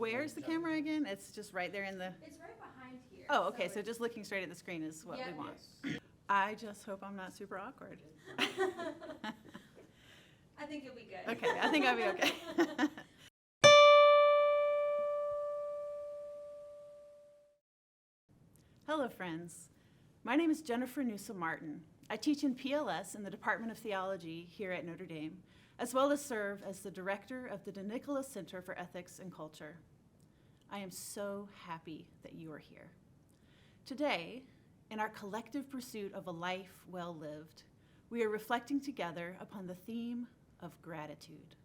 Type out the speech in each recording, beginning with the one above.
Where's the camera again? It's just right there in the... It's right behind here. Oh, okay, so just looking straight at the screen is what we want. I just hope I'm not super awkward. I think you'll be good. Okay, I think I'll be okay. Hello, friends. My name is Jennifer Newsome Martin. I teach in PLS in the Department of Theology here at Notre Dame, as well as serve as the director of the Nicola Center for Ethics and Culture. I am so happy that you are here. Today, in our collective pursuit of a life well lived, we are reflecting together upon the theme of gratitude.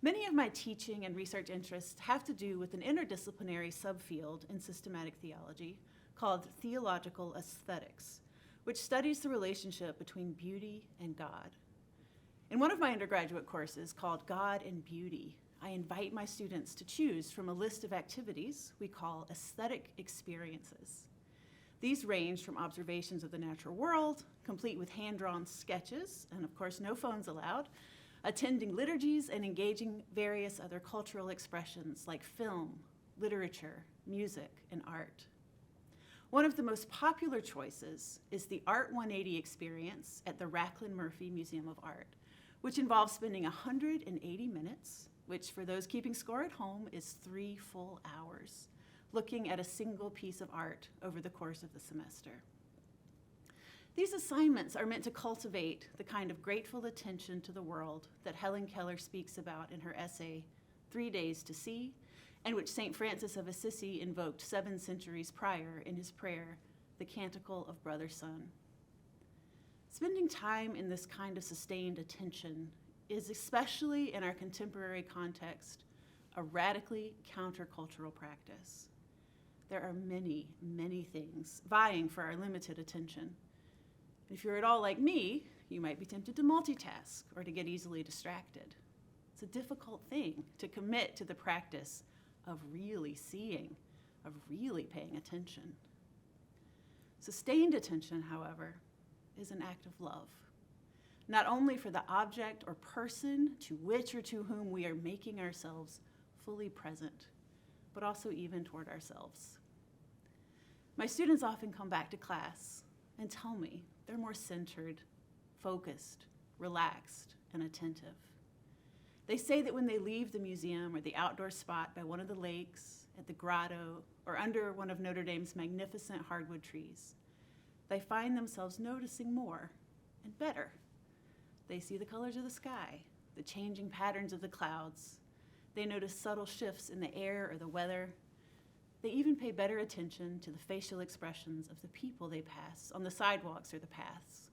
Many of my teaching and research interests have to do with an interdisciplinary subfield in systematic theology called theological aesthetics, which studies the relationship between beauty and God. In one of my undergraduate courses called God and Beauty, I invite my students to choose from a list of activities we call aesthetic experiences. These range from observations of the natural world, complete with hand-drawn sketches, and of course no phones allowed, attending liturgies and engaging various other cultural expressions like film, literature, music, and art. One of the most popular choices is the Art 180 experience at the Rachlin Murphy Museum of Art, which involves spending 180 minutes, which for those keeping score at home is 3 full hours, looking at a single piece of art over the course of the semester. These assignments are meant to cultivate the kind of grateful attention to the world that Helen Keller speaks about in her essay, 3 Days to See, and which St. Francis of Assisi invoked 7 centuries prior in his prayer, the Canticle of Brother Sun. Spending time in this kind of sustained attention is, especially in our contemporary context, a radically countercultural practice. There are many, many things vying for our limited attention. If you're at all like me, you might be tempted to multitask or to get easily distracted. It's a difficult thing to commit to the practice of really seeing, of really paying attention. Sustained attention, however, is an act of love, not only for the object or person to which or to whom we are making ourselves fully present, but also even toward ourselves. My students often come back to class and tell me they're more centered, focused, relaxed, and attentive. They say that when they leave the museum or the outdoor spot by one of the lakes, at the grotto, or under one of Notre Dame's magnificent hardwood trees, they find themselves noticing more and better. They see the colors of the sky, the changing patterns of the clouds. They notice subtle shifts in the air or the weather. They even pay better attention to the facial expressions of the people they pass on the sidewalks or the paths.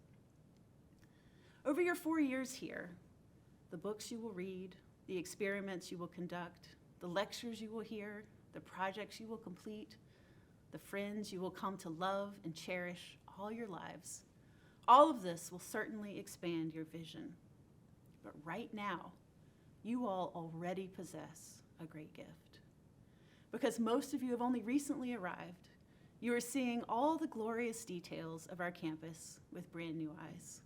Over your 4 years here, the books you will read, the experiments you will conduct, the lectures you will hear, the projects you will complete, the friends you will come to love and cherish all your lives, all of this will certainly expand your vision. But right now, you all already possess a great gift. Because most of you have only recently arrived, you are seeing all the glorious details of our campus with brand new eyes.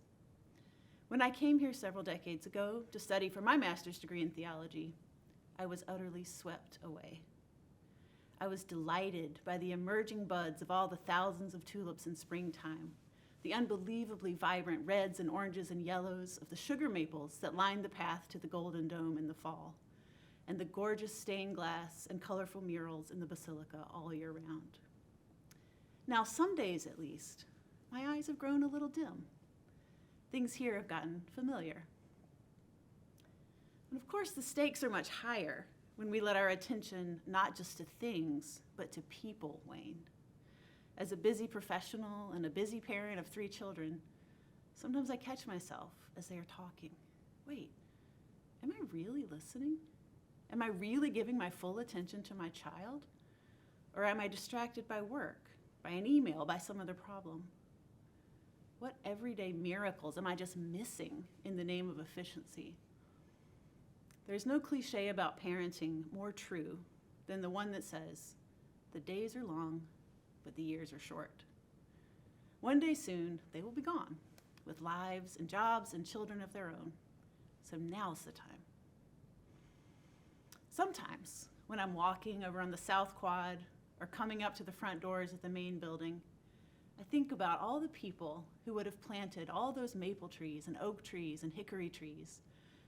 When I came here several decades ago to study for my master's degree in theology, I was utterly swept away. I was delighted by the emerging buds of all the thousands of tulips in springtime, the unbelievably vibrant reds and oranges and yellows of the sugar maples that lined the path to the Golden Dome in the fall, and the gorgeous stained glass and colorful murals in the basilica all year round. Now, some days at least, my eyes have grown a little dim. Things here have gotten familiar. And of course, the stakes are much higher when we let our attention not just to things, but to people wane. As a busy professional and a busy parent of 3 children, sometimes I catch myself as they are talking. Wait, am I really listening? Am I really giving my full attention to my child? Or am I distracted by work, by an email, by some other problem? What everyday miracles am I just missing in the name of efficiency? There's no cliche about parenting more true than the one that says, the days are long, but the years are short. One day soon, they will be gone, with lives and jobs and children of their own. So now's the time. Sometimes, when I'm walking over on the South Quad or coming up to the front doors of the main building, I think about all the people who would have planted all those maple trees and oak trees and hickory trees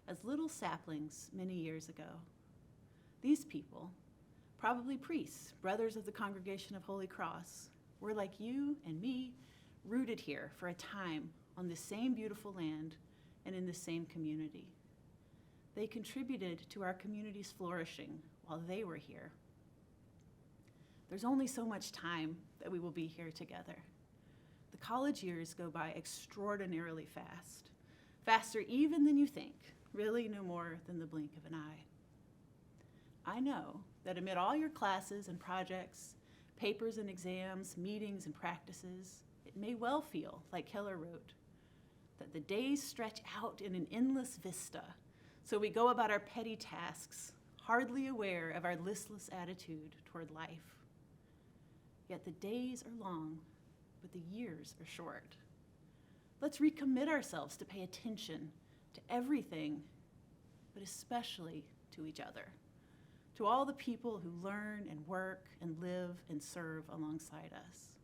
as little saplings many years ago. These people, probably priests, brothers of the Congregation of Holy Cross, were like you and me, rooted here for a time on this same beautiful land and in the same community. They contributed to our community's flourishing while they were here. There's only so much time that we will be here together. The college years go by extraordinarily fast, faster even than you think, really no more than the blink of an eye. I know that amid all your classes and projects, papers and exams, meetings and practices, it may well feel, like Keller wrote, that the days stretch out in an endless vista, so we go about our petty tasks, hardly aware of our listless attitude toward life. Yet the days are long, but the years are short. Let's recommit ourselves to pay attention to everything, but especially to each other, to all the people who learn and work and live and serve alongside us.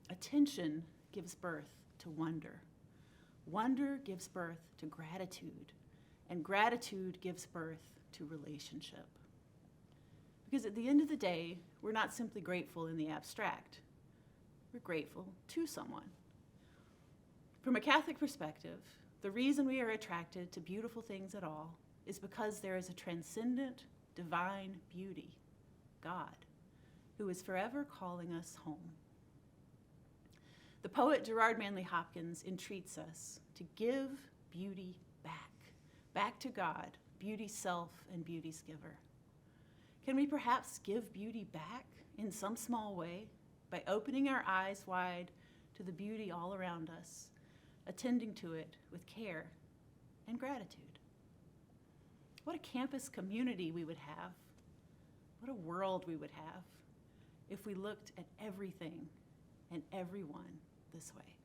Attention gives birth to wonder. Wonder gives birth to gratitude, and gratitude gives birth to relationship. Because at the end of the day, we're not simply grateful in the abstract. We're grateful to someone. From a Catholic perspective, the reason we are attracted to beautiful things at all is because there is a transcendent, divine beauty, God, who is forever calling us home. The poet Gerard Manley Hopkins entreats us to give beauty back to God, beauty's self and beauty's giver. Can we perhaps give beauty back in some small way by opening our eyes wide to the beauty all around us, attending to it with care and gratitude? What a campus community we would have. What a world we would have if we looked at everything and everyone this way.